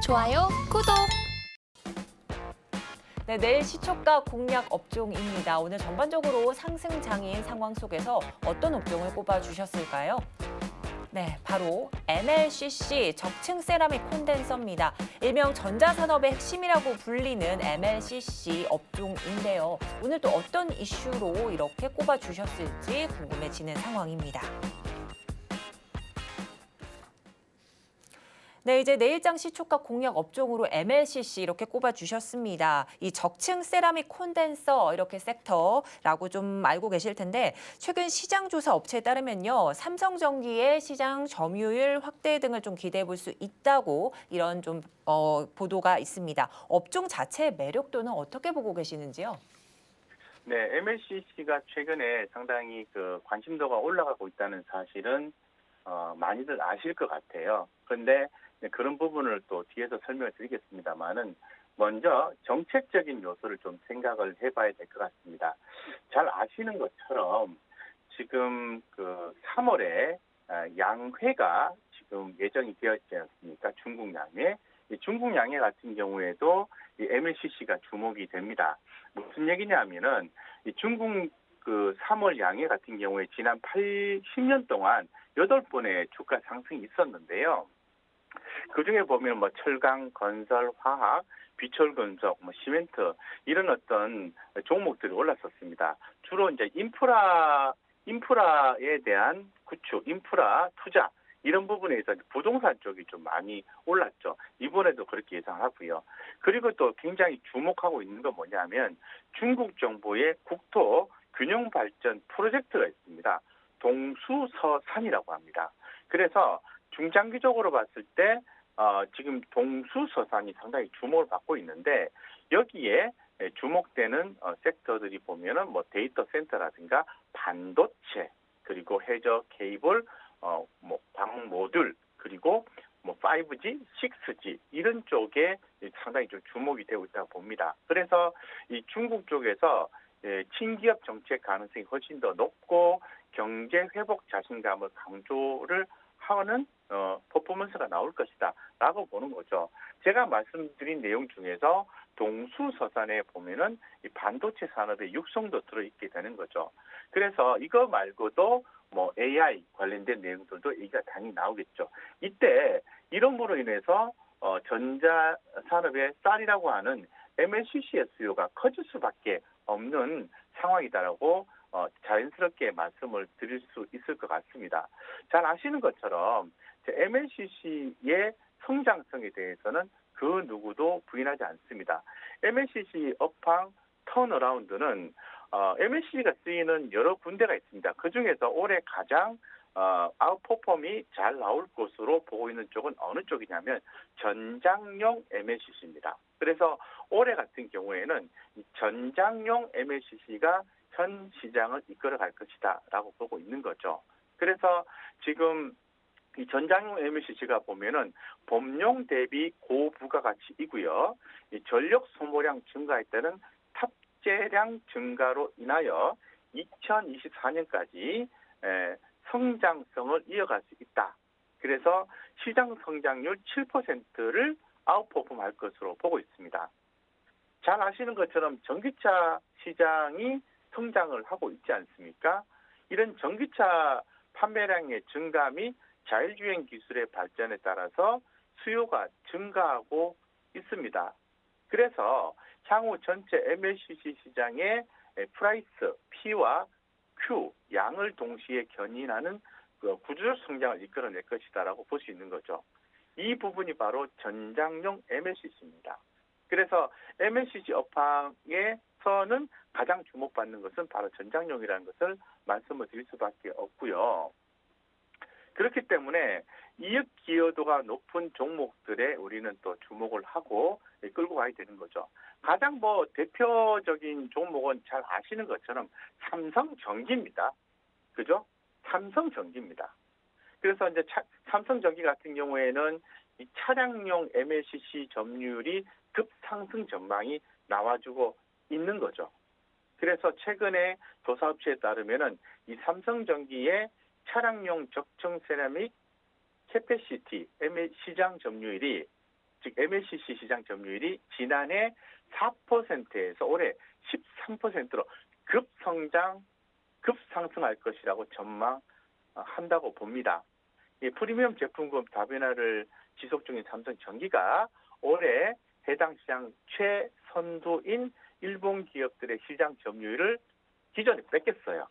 좋아요, 구독. 네, 내일 시초가 공략 업종입니다. 오늘 전반적으로 상승장인 상황 속에서 어떤 업종을 꼽아주셨을까요? 네, 바로 MLCC 적층 세라믹 콘덴서입니다. 일명 전자산업의 핵심이라고 불리는 MLCC 업종인데요. 오늘 또 어떤 이슈로 이렇게 꼽아주셨을지 궁금해지는 상황입니다. 네, 이제 내일장 시초가 공략 업종으로 MLCC 이렇게 꼽아주셨습니다. 이 적층 세라믹 콘덴서 이렇게 섹터라고 좀 알고 계실 텐데 최근 시장 조사 업체에 따르면요. 삼성전기의 시장 점유율 확대 등을 좀 기대해 볼 수 있다고 이런 좀 보도가 있습니다. 업종 자체의 매력도는 어떻게 보고 계시는지요? 네, MLCC가 최근에 상당히 관심도가 올라가고 있다는 사실은 많이들 아실 것 같아요. 그런데 그런 부분을 또 뒤에서 설명을 드리겠습니다만은 먼저 정책적인 요소를 좀 생각을 해봐야 될 것 같습니다. 잘 아시는 것처럼 지금 3월에 양회가 지금 예정이 되어 있지 않습니까? 중국 양회. 이 중국 양회 같은 경우에도 이 MLCC가 주목이 됩니다. 무슨 얘기냐면은 이 중국 3월 양회 같은 경우에 지난 10년 동안 8번의 주가 상승이 있었는데요. 그중에 보면 철강, 건설, 화학, 비철금속, 시멘트 이런 어떤 종목들이 올랐었습니다. 주로 이제 인프라에 대한 구축, 인프라 투자 이런 부분에 있어서 부동산 쪽이 좀 많이 올랐죠. 이번에도 그렇게 예상하고요. 그리고 또 굉장히 주목하고 있는 건 뭐냐면 중국 정부의 국토 균형 발전 프로젝트가 있습니다. 동수서산이라고 합니다. 그래서 중장기적으로 봤을 때 지금 동수서산이 상당히 주목을 받고 있는데 여기에 주목되는 섹터들이 보면은 데이터 센터라든가 반도체 그리고 해저 케이블 광 모듈 그리고 5G, 6G 이런 쪽에 상당히 좀 주목이 되고 있다고 봅니다. 그래서 이 중국 쪽에서 친기업 정책 가능성이 훨씬 더 높고 경제 회복 자신감을 강조를 하는 퍼포먼스가 나올 것이다 라고 보는 거죠. 제가 말씀드린 내용 중에서 동수서산에 보면은 이 반도체 산업의 육성도 들어있게 되는 거죠. 그래서 이거 말고도 AI 관련된 내용들도 얘기가 당연히 나오겠죠. 이때 이런 거로 인해서 전자산업의 쌀이라고 하는 MLCC의 수요가 커질 수밖에 없는 상황이다라고 자연스럽게 말씀을 드릴 수 있을 것 같습니다. 잘 아시는 것처럼 MLCC의 성장성에 대해서는 그 누구도 부인하지 않습니다. MLCC 업황 턴어라운드는 MLCC가 쓰이는 여러 군데가 있습니다. 그중에서 올해 가장 아웃퍼폼이 잘 나올 것으로 보고 있는 쪽은 어느 쪽이냐면 전장용 MLCC입니다. 그래서 올해 같은 경우에는 이 전장용 MLCC가 현 시장을 이끌어갈 것이다 라고 보고 있는 거죠. 그래서 지금 이 전장용 MLCC가 보면은 봄용 대비 고부가가치이고요. 이 전력 소모량 증가에 따른 탑재량 증가로 인하여 2024년까지 성장성을 이어갈 수 있다. 그래서 시장 성장률 7%를 아웃퍼폼할 것으로 보고 있습니다. 잘 아시는 것처럼 전기차 시장이 성장을 하고 있지 않습니까? 이런 전기차 판매량의 증가 및 자율주행 기술의 발전에 따라서 수요가 증가하고 있습니다. 그래서 향후 전체 MLCC 시장의 프라이스, P와 Q, 양을 동시에 견인하는 구조적 성장을 이끌어낼 것이다라고 볼 수 있는 거죠. 이 부분이 바로 전장용 MLCC입니다. 그래서 MLCC 업황에서는 가장 주목받는 것은 바로 전장용이라는 것을 말씀을 드릴 수밖에 없고요. 그렇기 때문에 이익 기여도가 높은 종목들에 우리는 또 주목을 하고 끌고 가야 되는 거죠. 가장 대표적인 종목은 잘 아시는 것처럼 삼성전기입니다. 그죠? 삼성전기입니다. 그래서 이제 삼성전기 같은 경우에는 이 차량용 MLCC 점유율이 급상승 전망이 나와주고 있는 거죠. 그래서 최근에 조사업체에 따르면은 이 삼성전기의 차량용 적층 세라믹 캐패시티 시장 점유율이 즉 MLCC 시장 점유율이 지난해 4%에서 올해 13%로 급상승할 것이라고 전망한다고 봅니다. 이 프리미엄 제품군 다변화를 지속 중인 삼성전기가 올해 해당 시장 최선두인 일본 기업들의 시장 점유율을 기존에 뺏겼어요.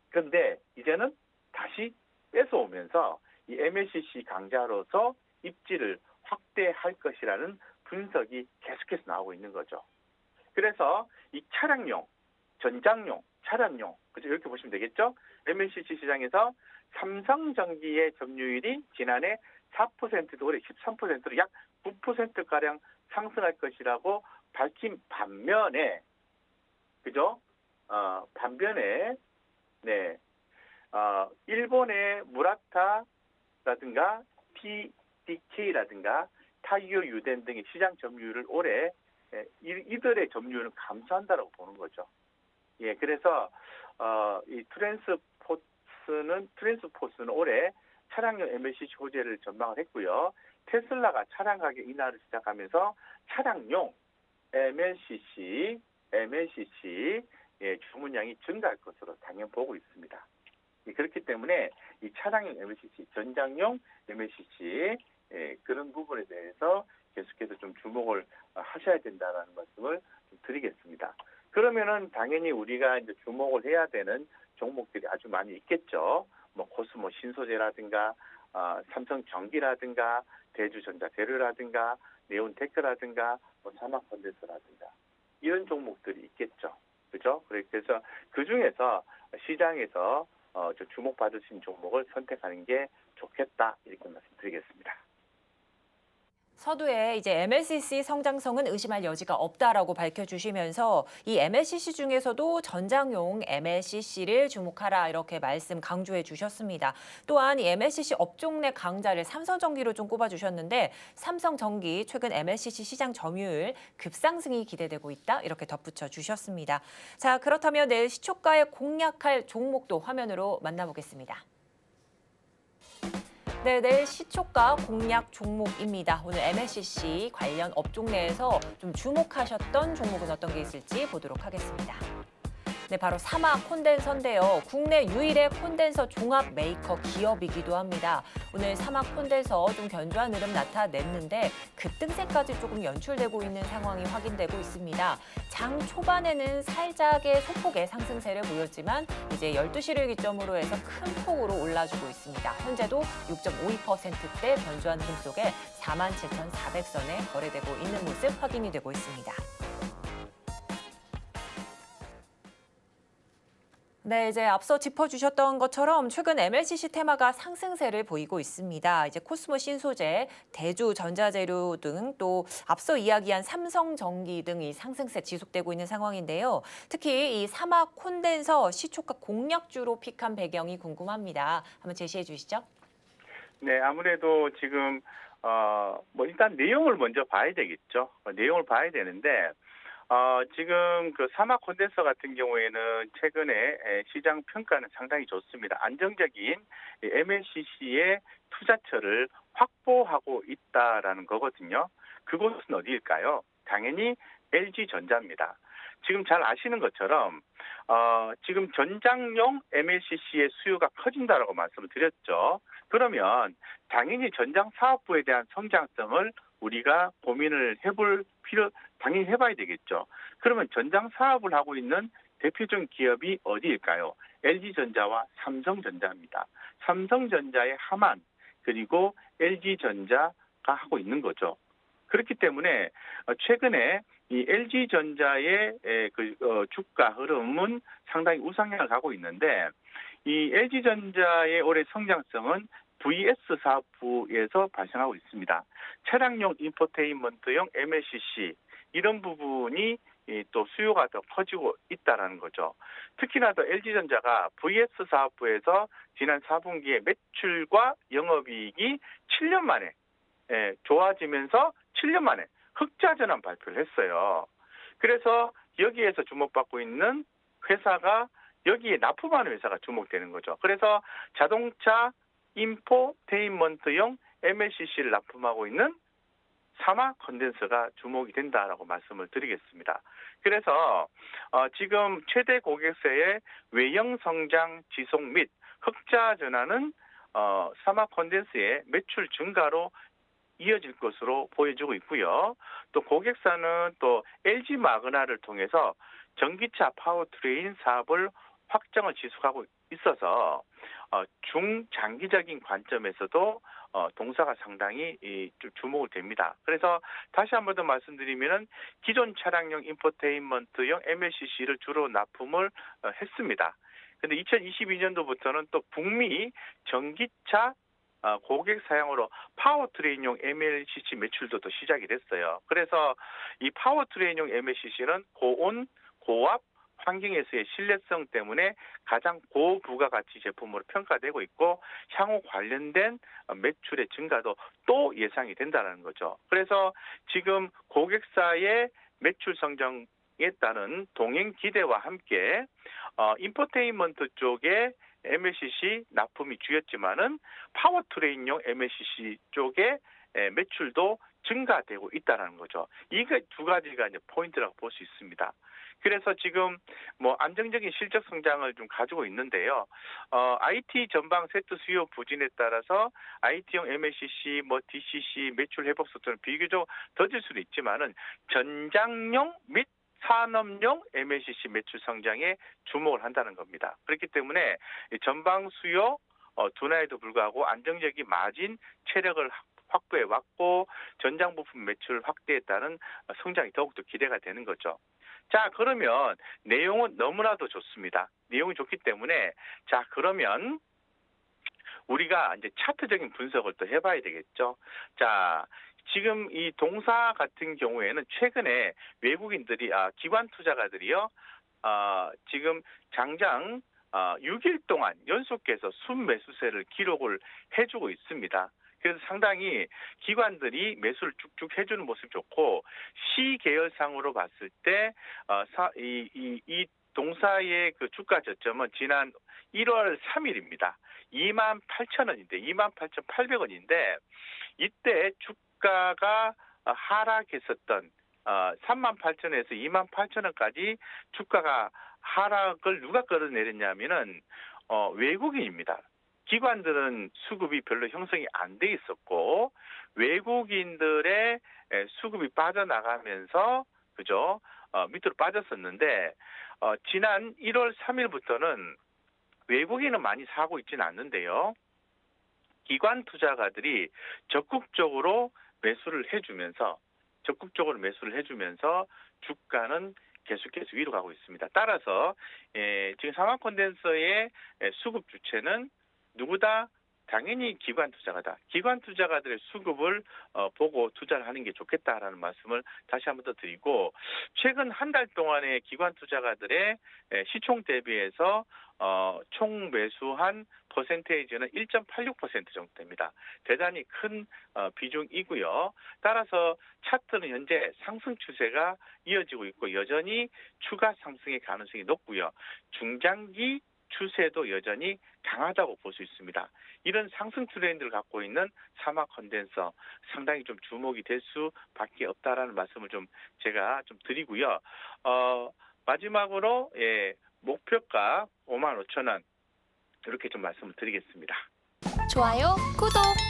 그런데 이제는 다시 뺏어오면서 이 MLCC 강자로서 입지를 확대할 것이라는 분석이 계속해서 나오고 있는 거죠. 그래서 이 차량용, 전장용, 차량용, 그죠? 이렇게 보시면 되겠죠? MLCC 시장에서 삼성전기의 점유율이 지난해 4%도 올해 13%로 약 9%가량 상승할 것이라고 밝힌 반면에, 그죠? 반면에, 네, 일본의 무라타라든가 TDK라든가 타이오 유덴 등의 시장 점유율을 올해 이들의 점유율은 감소한다라고 보는 거죠. 예, 그래서 이 트랜스포스는 올해 차량용 MLCC 호재를 전망을 했고요. 테슬라가 차량 가격 인하를 시작하면서 차량용 MLCC 주문량이 증가할 것으로 당연 보고 있습니다. 그렇기 때문에 이 차량용 MLCC, 전장용 MLCC 그런 부분에 대해서 계속해서 좀 주목을 하셔야 된다라는 말씀을 드리겠습니다. 그러면은 당연히 우리가 이제 주목을 해야 되는 종목들이 아주 많이 있겠죠. 뭐 코스모 신소재라든가 삼성전기라든가 대주전자재료라든가 네온테크라든가 뭐 사막콘덴서라든가 이런 종목들이 있겠죠. 그죠? 그래서 그 중에서 시장에서 주목받으신 종목을 선택하는 게 좋겠다 이렇게 말씀드리겠습니다. 서두에 이제 MLCC 성장성은 의심할 여지가 없다라고 밝혀주시면서 이 MLCC 중에서도 전장용 MLCC를 주목하라 이렇게 말씀 강조해 주셨습니다. 또한 이 MLCC 업종 내 강자를 삼성전기로 좀 꼽아주셨는데 삼성전기 최근 MLCC 시장 점유율 급상승이 기대되고 있다 이렇게 덧붙여 주셨습니다. 자, 그렇다면 내일 시초가에 공략할 종목도 화면으로 만나보겠습니다. 네, 내일 시초가 공략 종목입니다. 오늘 MLCC 관련 업종 내에서 좀 주목하셨던 종목은 어떤 게 있을지 보도록 하겠습니다. 네, 바로 사막 콘덴서인데요. 국내 유일의 콘덴서 종합 메이커 기업이기도 합니다. 오늘 사막 콘덴서 좀 견조한 흐름 나타냈는데 급등세까지 조금 연출되고 있는 상황이 확인되고 있습니다. 장 초반에는 살짝의 소폭의 상승세를 보였지만 이제 12시를 기점으로 해서 큰 폭으로 올라주고 있습니다. 현재도 6.52%대 견조한 흐름 속에 47,400선에 거래되고 있는 모습 확인이 되고 있습니다. 네, 이제 앞서 짚어주셨던 것처럼 최근 MLCC 테마가 상승세를 보이고 있습니다. 이제 코스모 신소재, 대주전자재료 등 또 앞서 이야기한 삼성전기 등이 상승세 지속되고 있는 상황인데요. 특히 이 사막 콘덴서 시초가 공략주로 픽한 배경이 궁금합니다. 한번 제시해 주시죠. 네, 아무래도 지금 뭐 일단 내용을 먼저 봐야 되겠죠. 내용을 봐야 되는데. 지금 그 사막 콘덴서 같은 경우에는 최근에 시장 평가는 상당히 좋습니다. 안정적인 MLCC의 투자처를 확보하고 있다라는 거거든요. 그곳은 어디일까요? 당연히 LG전자입니다. 지금 잘 아시는 것처럼 지금 전장용 MLCC의 수요가 커진다라고 말씀을 드렸죠. 그러면 당연히 전장 사업부에 대한 성장성을 우리가 고민을 당연히 해봐야 되겠죠. 그러면 전장 사업을 하고 있는 대표적인 기업이 어디일까요? LG전자와 삼성전자입니다. 삼성전자의 하만 그리고 LG전자가 하고 있는 거죠. 그렇기 때문에 최근에 이 LG전자의 주가 흐름은 상당히 우상향을 하고 있는데 이 LG전자의 올해 성장성은 VS 사업부에서 발생하고 있습니다. 차량용 인포테인먼트용 MLCC 이런 부분이 또 수요가 더 커지고 있다는 거죠. 특히나 더 LG전자가 VS 사업부에서 지난 4분기에 매출과 영업이익이 7년 만에 좋아지면서 7년 만에 흑자 전환 발표를 했어요. 그래서 여기에서 주목받고 있는 회사가 여기에 납품하는 회사가 주목되는 거죠. 그래서 자동차 인포테인먼트용 MLCC를 납품하고 있는 사마 컨덴서가 주목이 된다라고 말씀을 드리겠습니다. 그래서 지금 최대 고객사의 외형 성장 지속 및 흑자 전환은 사마 컨덴서의 매출 증가로 이어질 것으로 보여지고 있고요. 또 고객사는 또 LG 마그나를 통해서 전기차 파워트레인 사업을 확장을 지속하고 있어서 중장기적인 관점에서도 동사가 상당히 주목을 됩니다. 그래서 다시 한 번 더 말씀드리면은 기존 차량용 인포테인먼트용 MLCC를 주로 납품을 했습니다. 근데 2022년도부터는 또 북미 전기차 고객 사양으로 파워트레인용 MLCC 매출도 또 시작이 됐어요. 그래서 이 파워트레인용 MLCC는 고온, 고압 환경에서의 신뢰성 때문에 가장 고부가가치 제품으로 평가되고 있고 향후 관련된 매출의 증가도 또 예상이 된다는 거죠. 그래서 지금 고객사의 매출 성장에 따른 동행 기대와 함께 인포테인먼트 쪽에 MLCC 납품이 주였지만은 파워트레인용 MLCC 쪽에 매출도 증가되고 있다는 거죠. 이게 두 가지가 이제 포인트라고 볼 수 있습니다. 그래서 지금 뭐 안정적인 실적 성장을 좀 가지고 있는데요. IT 전방 세트 수요 부진에 따라서 IT용 MLCC, 뭐 DCC 매출 회복 속도는 비교적 더딜 수도 있지만은 전장용 및 산업용 MLCC 매출 성장에 주목을 한다는 겁니다. 그렇기 때문에 전방 수요 둔화에도 불구하고 안정적인 마진 체력을 확보해 왔고 전장 부품 매출 확대에 따른 성장이 더욱더 기대가 되는 거죠. 자, 그러면 내용은 너무나도 좋습니다. 내용이 좋기 때문에 자, 그러면 우리가 이제 차트적인 분석을 또 해봐야 되겠죠. 자, 지금 이 동사 같은 경우에는 최근에 외국인들이 기관 투자가들이요, 지금 장장 6일 동안 연속해서 순매수세를 기록을 해주고 있습니다. 그래서 상당히 기관들이 매수를 쭉쭉 해주는 모습이 좋고 시계열상으로 봤을 때 이 동사의 그 주가 저점은 지난 1월 3일입니다. 28,000원인데 28,800원인데 이때 주가가 하락했었던 38,000원에서 28,000원까지 주가가 하락을 누가 끌어내렸냐면은 외국인입니다. 기관들은 수급이 별로 형성이 안 돼 있었고 외국인들의 수급이 빠져나가면서 그죠? 밑으로 빠졌었는데 지난 1월 3일부터는 외국인은 많이 사고 있지는 않는데요. 기관 투자가들이 적극적으로 매수를 해주면서 주가는 계속해서 위로 가고 있습니다. 따라서 지금 사마 콘덴서의 수급 주체는 누구다? 당연히 기관 투자가다. 기관 투자가들의 수급을 보고 투자를 하는 게 좋겠다라는 말씀을 다시 한번 더 드리고 최근 한 달 동안의 기관 투자가들의 시총 대비해서 총 매수한 퍼센테이지는 1.86% 정도 됩니다. 대단히 큰 비중이고요. 따라서 차트는 현재 상승 추세가 이어지고 있고 여전히 추가 상승의 가능성이 높고요. 중장기 추세도 여전히 강하다고 볼 수 있습니다. 이런 상승 트렌드를 갖고 있는 사마 컨덴서 상당히 좀 주목이 될 수밖에 없다라는 말씀을 좀 제가 좀 드리고요. 마지막으로 목표가 55,000원 이렇게 좀 말씀을 드리겠습니다. 좋아요, 구독!